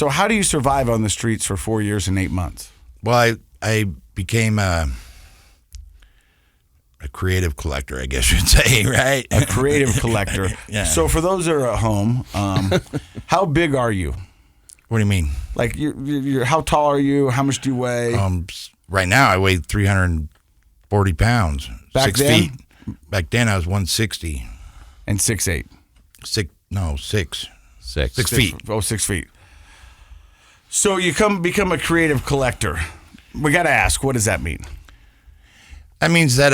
So how do you survive on the streets for 4 years and 8 months? Well, I became a creative collector, I guess you'd say, right? A creative collector. Yeah. So for those that are at home, how big are you? What do you mean? Like, you're how tall are you? How much do you weigh? Right now, I weigh 340 pounds. Back 6 then? feet. Back then, I was 160. And 6'8". 6 6 feet. Oh, 6 feet. So you become a creative collector. We got to ask, what does that mean? That means that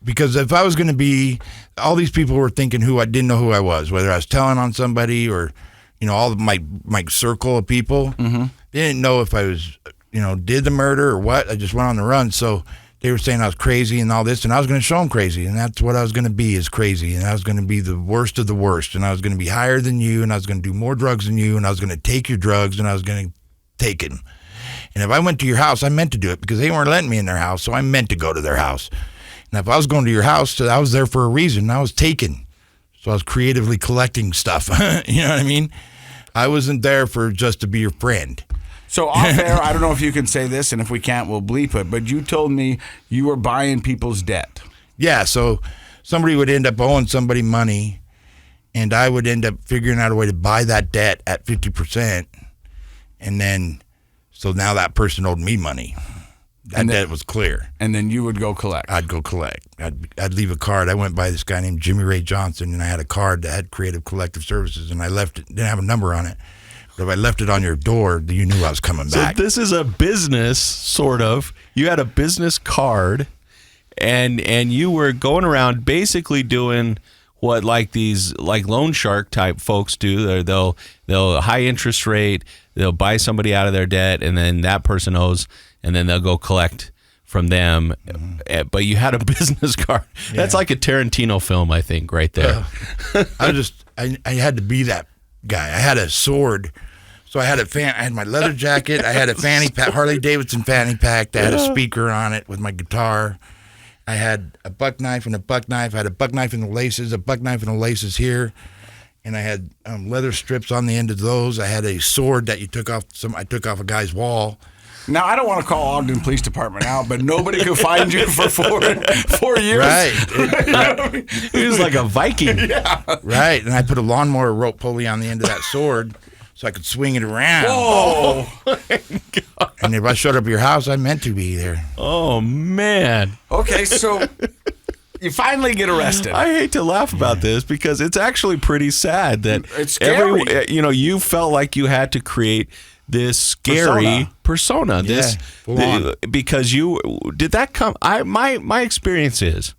because if I was going to be, all these people were thinking I didn't know who I was, whether I was telling on somebody or, all of my circle of people. Mm-hmm. They didn't know if I was, did the murder or what. I just went on the run. So they were saying I was crazy and all this, and I was going to show them crazy. And that's what I was going to be, is crazy. And I was going to be the worst of the worst. And I was going to be higher than you, and I was going to do more drugs than you, and I was going to take your drugs, and I was going to take them. And if I went to your house, I meant to do it because they weren't letting me in their house, so I meant to go to their house. And if I was going to your house, I was there for a reason. I was taken. So I was creatively collecting stuff. You know what I mean? I wasn't there for just to be your friend. So off air, I don't know if you can say this, and if we can't, we'll bleep it, but you told me you were buying people's debt. Yeah, so somebody would end up owing somebody money, and I would end up figuring out a way to buy that debt at 50%, and then, so now that person owed me money. That debt was clear. And then you would go collect. I'd go collect. I'd leave a card. I went by this guy named Jimmy Ray Johnson, and I had a card that had Creative Collective Services, and I left it, didn't have a number on it. But if I left it on your door, you knew I was coming back. So this is a business, sort of. You had a business card, and you were going around basically doing what these loan shark type folks do. They'll high interest rate, they'll buy somebody out of their debt, and then that person owes, and then they'll go collect from them. Mm-hmm. But you had a business card. Yeah. That's like a Tarantino film, I think, right there. I had to be that guy. I had a sword. So I had my leather jacket. I had a fanny pack, Harley Davidson fanny pack that had a speaker on it with my guitar. I had a buck knife and a buck knife. I had a buck knife in the laces, a buck knife in the laces here, and I had leather strips on the end of those. I had a sword that I took off a guy's wall. Now, I don't want to call Ogden Police Department out, but nobody could find you for 4 years. Right. He was like a Viking. Yeah. Right. And I put a lawnmower rope pulley on the end of that sword so I could swing it around. Whoa. And if I showed up at your house, I meant to be there. Oh, man. Okay, so you finally get arrested. I hate to laugh about this because it's actually pretty sad that it's scary. You felt like you had to create this scary persona. Because did that come? My experience is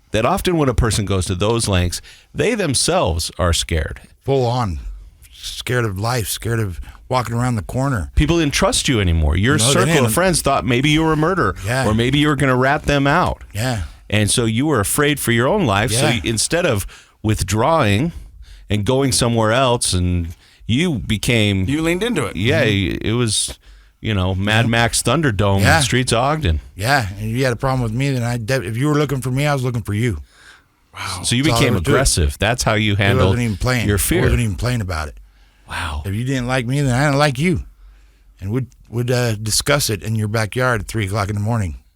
that often when a person goes to those lengths, they themselves are scared. Full on. Scared of life, scared of walking around the corner. People didn't trust you anymore. Your circle of friends thought maybe you were a murderer, or maybe you were going to rat them out. Yeah. And so you were afraid for your own life. Yeah. So instead of withdrawing and going somewhere else, and you leaned into it. Yeah, it was, Mad Max Thunderdome in the streets of Ogden. Yeah, and you had a problem with me, then if you were looking for me, I was looking for you. Wow. So you became aggressive. That's how you handled your fear. I wasn't even playing about it. Wow. If you didn't like me, then I didn't like you. And we'd discuss it in your backyard at 3 o'clock in the morning.